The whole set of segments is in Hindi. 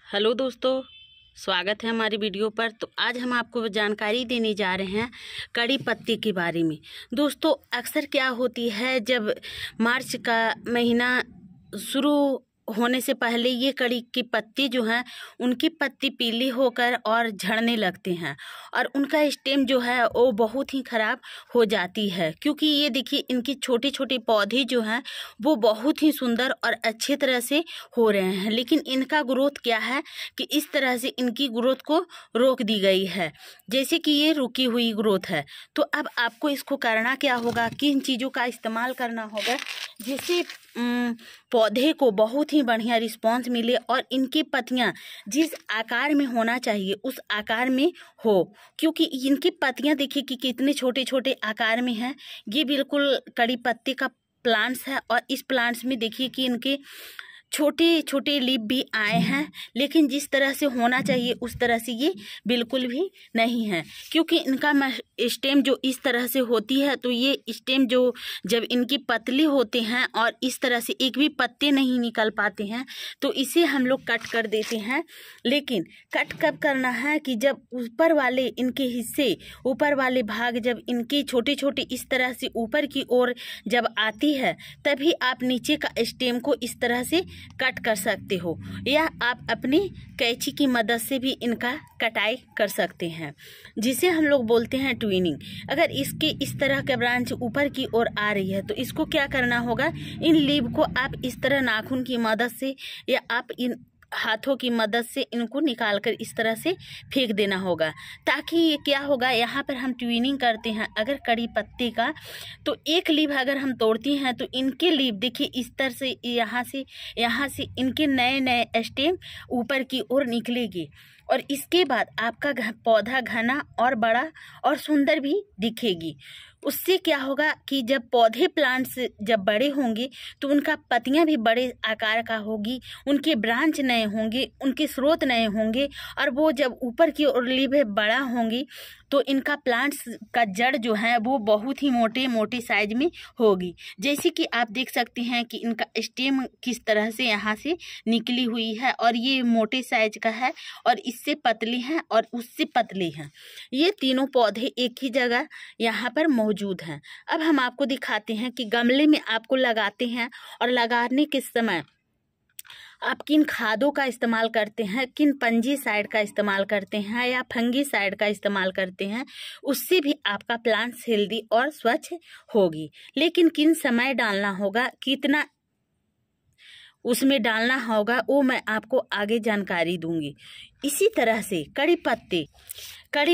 हेलो दोस्तों, स्वागत है हमारी वीडियो पर। तो आज हम आपको जानकारी देने जा रहे हैं कड़ी पत्ते के बारे में। दोस्तों, अक्सर क्या होती है, जब मार्च का महीना शुरू होने से पहले ये कड़ी की पत्ती जो हैं उनकी पत्ती पीली होकर और झड़ने लगते हैं और उनका स्टेम जो है वो बहुत ही ख़राब हो जाती है। क्योंकि ये देखिए, इनकी छोटे छोटे पौधे जो हैं वो बहुत ही सुंदर और अच्छे तरह से हो रहे हैं, लेकिन इनका ग्रोथ क्या है कि इस तरह से इनकी ग्रोथ को रोक दी गई है, जैसे कि ये रुकी हुई ग्रोथ है। तो अब आपको इसको करना क्या होगा, किन चीज़ों का इस्तेमाल करना होगा जिससे पौधे को बहुत ही बढ़िया रिस्पांस मिले और इनकी पत्तियां जिस आकार में होना चाहिए उस आकार में हो। क्योंकि इनकी पत्तियां देखिए कि कितने छोटे छोटे आकार में हैं। ये बिल्कुल कड़ी पत्ते का प्लांट्स है और इस प्लांट्स में देखिए कि इनके छोटे छोटे लीफ भी आए हैं, लेकिन जिस तरह से होना चाहिए उस तरह से ये बिल्कुल भी नहीं है। क्योंकि इनका स्टेम जो इस तरह से होती है, तो ये स्टेम जो जब इनकी पतली होते हैं और इस तरह से एक भी पत्ते नहीं निकल पाते हैं, तो इसे हम लोग कट कर देते हैं। लेकिन कट कब करना है कि जब ऊपर वाले इनके हिस्से, ऊपर वाले भाग जब इनके छोटे छोटे इस तरह से ऊपर की ओर जब आती है, तभी आप नीचे का स्टेम को इस तरह से कट कर सकते हो, या आप अपनी कैंची की मदद से भी इनका कटाई कर सकते हैं, जिसे हम लोग बोलते हैं ट्विनिंग। अगर इसके इस तरह का ब्रांच ऊपर की ओर आ रही है तो इसको क्या करना होगा, इन लीव को आप इस तरह नाखून की मदद से या आप इन हाथों की मदद से इनको निकालकर इस तरह से फेंक देना होगा, ताकि ये क्या होगा, यहाँ पर हम ट्विनिंग करते हैं अगर कड़ी पत्ते का, तो एक लीव अगर हम तोड़ते हैं तो इनके लीव देखिए इस तरह से यहाँ से इनके नए नए स्टेम ऊपर की ओर निकलेगी और इसके बाद आपका पौधा घना और बड़ा और सुंदर भी दिखेगी। उससे क्या होगा कि जब पौधे प्लांट्स जब बड़े होंगे तो उनका पत्तियां भी बड़े आकार का होगी, उनके ब्रांच नए होंगे, उनके स्रोत नए होंगे, और वो जब ऊपर की ओर लीव बड़ा होंगी तो इनका प्लांट्स का जड़ जो है वो बहुत ही मोटे मोटे साइज में होगी। जैसे कि आप देख सकते हैं कि इनका स्टेम किस तरह से यहाँ से निकली हुई है और ये मोटे साइज का है और इससे पतली हैं और उससे पतली हैं। ये तीनों पौधे एक ही जगह यहाँ पर मौजूद हैं। अब हम आपको दिखाते हैं कि गमले में आपको लगाते हैं और लगाने के समय आप किन खादों का इस्तेमाल करते हैं, किन फंजीसाइड का इस्तेमाल करते हैं या फंगीसाइड का इस्तेमाल करते हैं, उससे भी आपका प्लांट्स हेल्दी और स्वच्छ होगी। लेकिन किन समय डालना होगा, कितना उसमें डालना होगा, वो मैं आपको आगे जानकारी दूंगी। इसी तरह से कड़ी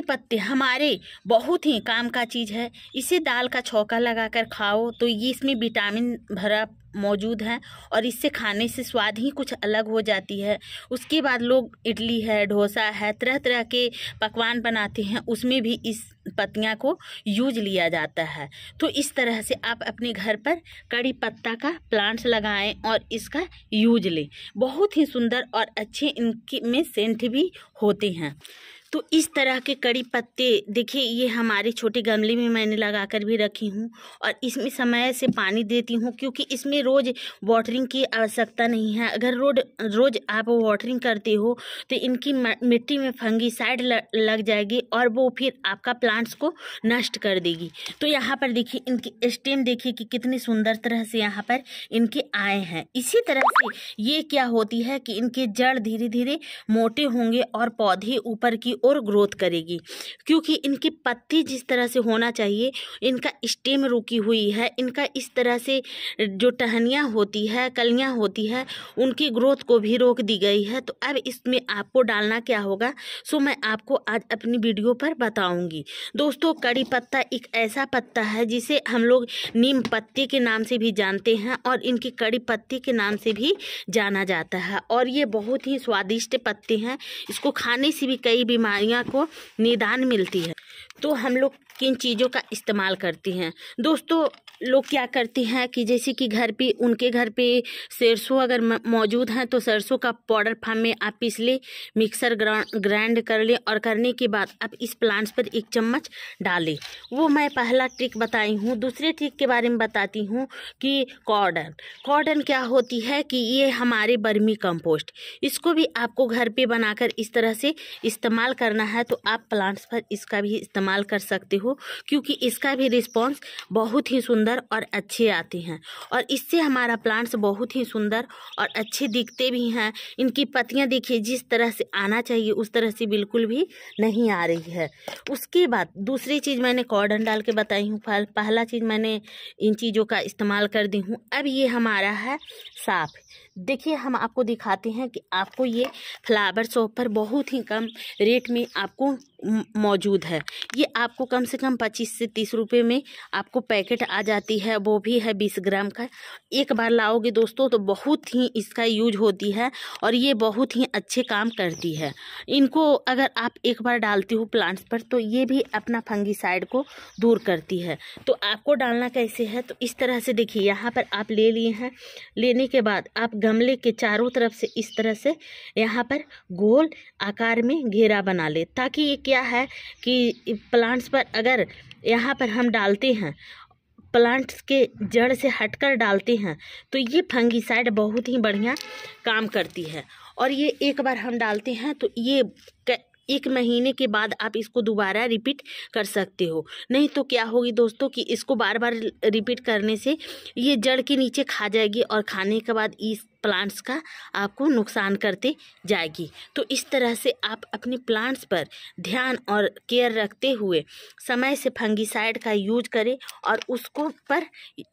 पत्ते हमारे बहुत ही काम का चीज़ है। इसे दाल का छौंका लगाकर खाओ तो ये इसमें विटामिन भरा मौजूद है और इससे खाने से स्वाद ही कुछ अलग हो जाती है। उसके बाद लोग इडली है, डोसा है, तरह तरह के पकवान बनाते हैं, उसमें भी इस पत्तियां को यूज लिया जाता है। तो इस तरह से आप अपने घर पर कड़ी पत्ता का प्लांट्स लगाएं और इसका यूज लें। बहुत ही सुंदर और अच्छे इनके में सेंट भी होते हैं। तो इस तरह के कड़ी पत्ते देखिए, ये हमारे छोटे गमले में मैंने लगा कर भी रखी हूँ और इसमें समय से पानी देती हूँ, क्योंकि इसमें रोज़ वाटरिंग की आवश्यकता नहीं है। अगर रोज़ आप वाटरिंग करते हो तो इनकी मिट्टी में फंगीसाइड लग जाएगी और वो फिर आपका प्लांट्स को नष्ट कर देगी। तो यहाँ पर देखिए इनकी स्टेम देखिए कि कितनी सुंदर तरह से यहाँ पर इनके आए हैं। इसी तरह से ये क्या होती है कि इनके जड़ धीरे धीरे मोटे होंगे और पौधे ऊपर की और ग्रोथ करेगी, क्योंकि इनकी पत्ती जिस तरह से होना चाहिए, इनका स्टेम रुकी हुई है। इनका इस तरह से जो टहनियाँ होती है, कलियाँ होती है, उनकी ग्रोथ को भी रोक दी गई है। तो अब इसमें आपको डालना क्या होगा, सो मैं आपको आज अपनी वीडियो पर बताऊंगी। दोस्तों, कड़ी पत्ता एक ऐसा पत्ता है जिसे हम लोग नीम पत्ते के नाम से भी जानते हैं और इनकी कड़ी पत्ते के नाम से भी जाना जाता है और ये बहुत ही स्वादिष्ट पत्ते हैं। इसको खाने से भी कई बीमारियां को निदान मिलती है। तो हम लोग किन चीज़ों का इस्तेमाल करते हैं दोस्तों, लोग क्या करते हैं कि जैसे कि घर पे उनके घर पे सरसों अगर मौजूद है तो सरसों का पाउडर फॉर्म में आप पीस ले, मिक्सर ग्राइंड कर ले और करने के बाद आप इस प्लांट्स पर 1 चम्मच डालें। वो मैं पहला ट्रिक बताई हूँ। दूसरे ट्रिक के बारे में बताती हूँ कि कॉर्डन क्या होती है कि ये हमारे वर्मी कंपोस्ट, इसको भी आपको घर पे बनाकर इस तरह से इस्तेमाल करना है तो आप प्लांट्स पर इसका भी इस्तेमाल कर सकते हो, क्योंकि इसका भी रिस्पॉन्स बहुत ही सुंदर और अच्छे आते हैं और इससे हमारा प्लांट्स बहुत ही सुंदर और अच्छे दिखते भी हैं। इनकी पत्तियां देखिए जिस तरह से आना चाहिए उस तरह से बिल्कुल भी नहीं आ रही है। उसके बाद दूसरी चीज़ मैंने कॉर्डन डाल के बताई हूँ, पहला चीज़ मैंने इन चीज़ों का इस्तेमाल कर दी हूँ। अब ये हमारा है साफ। देखिए हम आपको दिखाते हैं कि आपको ये फ्लावर शॉप पर बहुत ही कम रेट में आपको मौजूद है। ये आपको कम से कम 25 से 30 रुपए में आपको पैकेट आ जाती है, वो भी है 20 ग्राम का। एक बार लाओगे दोस्तों तो बहुत ही इसका यूज होती है और ये बहुत ही अच्छे काम करती है। इनको अगर आप एक बार डालती हो प्लांट्स पर तो ये भी अपना फंगीसाइड को दूर करती है। तो आपको डालना कैसे है, तो इस तरह से देखिए यहाँ पर आप ले लिए हैं। लेने के बाद आप गमले के चारों तरफ से इस तरह से यहाँ पर गोल आकार में घेरा बना ले, ताकि ये क्या है कि प्लांट्स पर अगर यहाँ पर हम डालते हैं, प्लांट्स के जड़ से हटकर डालते हैं तो ये फंगीसाइड बहुत ही बढ़िया काम करती है। और ये एक बार हम डालते हैं तो ये 1 महीने के बाद आप इसको दोबारा रिपीट कर सकते हो। नहीं तो क्या होगी दोस्तों कि इसको बार बार रिपीट करने से ये जड़ के नीचे खा जाएगी और खाने के बाद इस प्लांट्स का आपको नुकसान करते जाएगी। तो इस तरह से आप अपने प्लांट्स पर ध्यान और केयर रखते हुए समय से फंगीसाइड का यूज करें और उसको पर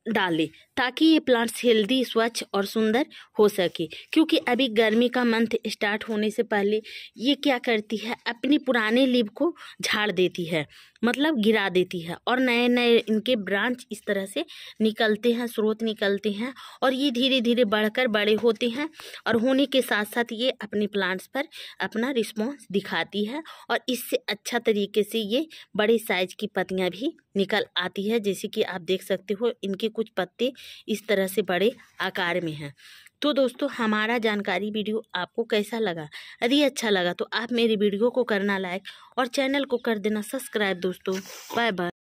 डालें, ताकि ये प्लांट्स हेल्दी, स्वच्छ और सुंदर हो सके। क्योंकि अभी गर्मी का मंथ स्टार्ट होने से पहले ये क्या करती है, अपनी पुराने लीव को झाड़ देती है, मतलब गिरा देती है और नए नए इनके ब्रांच इस तरह से निकलते हैं, स्रोत निकलते हैं और ये धीरे धीरे बढ़कर बड़े होते हैं और होने के साथ साथ ये अपने प्लांट्स पर अपना रिस्पॉन्स दिखाती है और इससे अच्छा तरीके से ये बड़े साइज की पत्तियां भी निकल आती है। जैसे कि आप देख सकते हो इनके कुछ पत्ते इस तरह से बड़े आकार में हैं। तो दोस्तों हमारा जानकारी वीडियो आपको कैसा लगा? यदि अच्छा लगा तो आप मेरी वीडियो को करना लाइक और चैनल को कर देना सब्सक्राइब। दोस्तों बाय बाय।